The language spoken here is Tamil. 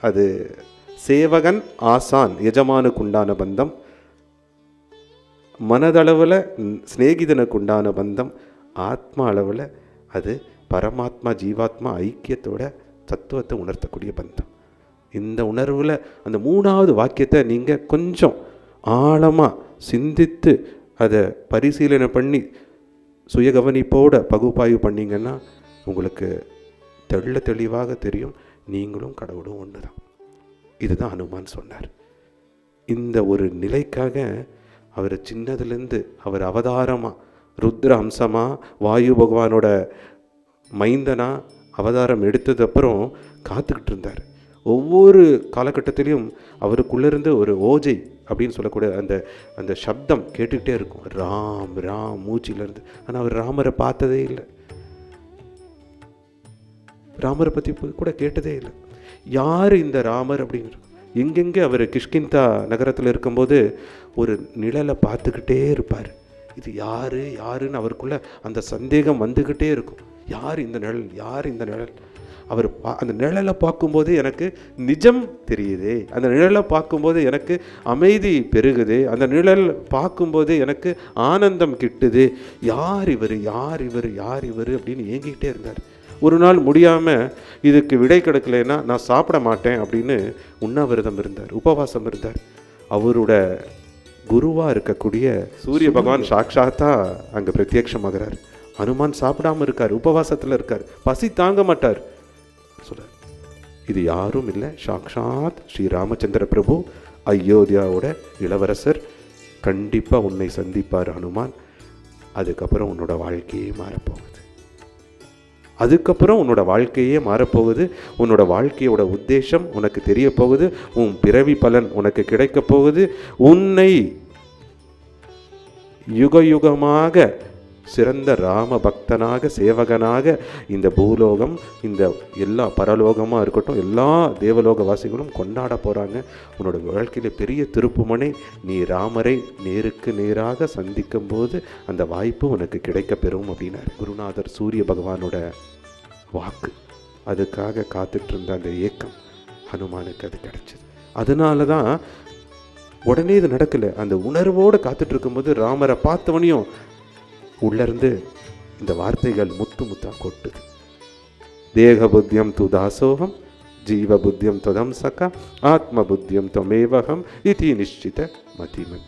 அது சேவகன் ஆசான் எஜமானுக்கு உண்டான பந்தம், மனதளவில் சிநேகிதனுக்கு உண்டான பந்தம், ஆத்மா அளவில் அது பரமாத்மா ஜீவாத்மா ஐக்கியத்தோட தத்துவத்தை உணர்த்தக்கூடிய பந்தம். இந்த உணர்வில் அந்த 3வது வாக்கியத்தை நீங்கள் கொஞ்சம் ஆழமாக சிந்தித்து அதை பரிசீலனை பண்ணி சுயகவனிப்போட பகுப்பாய்வு பண்ணிங்கன்னா உங்களுக்கு தெளிவாக தெரியும், நீங்களும் கடவுளும் ஒன்று தான். இதுதான் ஹனுமான் சொன்னார். இந்த ஒரு நிலைக்காக அவர் சின்னதுலேருந்து அவர் அவதாரமாக ருத்ர அம்சமாக வாயு பகவானோட மைந்தனா அவதாரம் எடுத்ததுக்கப்புறம் காத்துக்கிட்டு இருந்தார். ஒவ்வொரு காலகட்டத்திலையும் அவருக்குள்ளேருந்து ஒரு ஓஜை அப்படின்னு சொல்லக்கூடிய அந்த அந்த சப்தம் கேட்டுக்கிட்டே இருக்கும், ராம் ராம் மூச்சிலேருந்து. ஆனால் அவர் ராமரை பார்த்ததே இல்லை, ராமரை பற்றி கூட கேட்டதே இல்லை. யார் இந்த ராமர் அப்படிங்கிறது? எங்கெங்கே அவர் கிஷ்கிந்தா நகரத்தில் இருக்கும்போது ஒரு நிழலை பார்த்துக்கிட்டே இருப்பார். இது யார் யாருன்னு அவருக்குள்ள அந்த சந்தேகம் வந்துக்கிட்டே இருக்கும். யார் இந்த நிழல், யார் இந்த நிழல்? அவர் அந்த நிழலை பார்க்கும்போது எனக்கு நிஜம் தெரியுது, அந்த நிழலை பார்க்கும்போது எனக்கு அமைதி பெருகுது, அந்த நிழல் பார்க்கும்போது எனக்கு ஆனந்தம் கிட்டுது. யார் இவர், யார் இவர், யார் இவர் அப்படின்னு ஏங்கிக்கிட்டே இருந்தார். ஒரு நாள் முடியாமல் இதுக்கு விடை கிடைக்கலைன்னா நான் சாப்பிட மாட்டேன் அப்படின்னு உண்ணாவிரதம் இருந்தார், உபவாசம் இருந்தார். அவரோட குருவாக இருக்கக்கூடிய சூரிய பகவான் சாக்ஷாத்தா அங்கே பிரத்யட்சமாகிறார். ஹனுமான் சாப்பிடாமல் இருக்கார், உபவாசத்தில் இருக்கார், பசி தாங்க மாட்டார். சொல்றார், இது யாரும் இல்லை, சாக்ஷாத் ஸ்ரீ ராமச்சந்திர பிரபு, அயோத்தியாவோட இளவரசர். கண்டிப்பாக உன்னை சந்திப்பார் ஹனுமான். அதுக்கப்புறம் உன்னோட வாழ்க்கையே மாறப்போகுது. அதுக்கப்புறம் உன்னோட வாழ்க்கையே மாறப்போகுது. உன்னோட வாழ்க்கையோட உத்தேசம் உனக்கு தெரிய போகுது. உன் பிறவி பலன் உனக்கு கிடைக்க போகுது. உன்னை யுக யுகமாக சிறந்த ராம பக்தனாக சேவகனாக இந்த பூலோகம், இந்த எல்லா பரலோகமாக இருக்கட்டும், எல்லா தேவலோகவாசிகளும் கொண்டாட போகிறாங்க. உன்னோட வாழ்க்கையில் பெரிய திருப்புமனை, நீ ராமரை நேருக்கு நேராக சந்திக்கும் போது அந்த வாய்ப்பு உனக்கு கிடைக்க பெறும் அப்படின்னார் குருநாதர். சூரிய பகவானோட வாக்கு, அதுக்காக காத்துட்டு இருந்த அந்த ஏக்கம் ஹனுமானுக்கு அது கிடைச்சது. அதனால தான் உடனே இது நடக்கலை. அந்த உணர்வோடு காத்துட்டு இருக்கும்போது ராமரை பார்த்தவனையும் உள்ளிருந்து இந்த வார்த்தைகள் முத்து முத்தா கொட்டுது. தேக புத்தியம் து தாசோகம், ஜீவ புத்தியம் தொதம் சகா, ஆத்ம புத்தியம் தொமேவகம் இதி நிஷ்டித மதிமன்.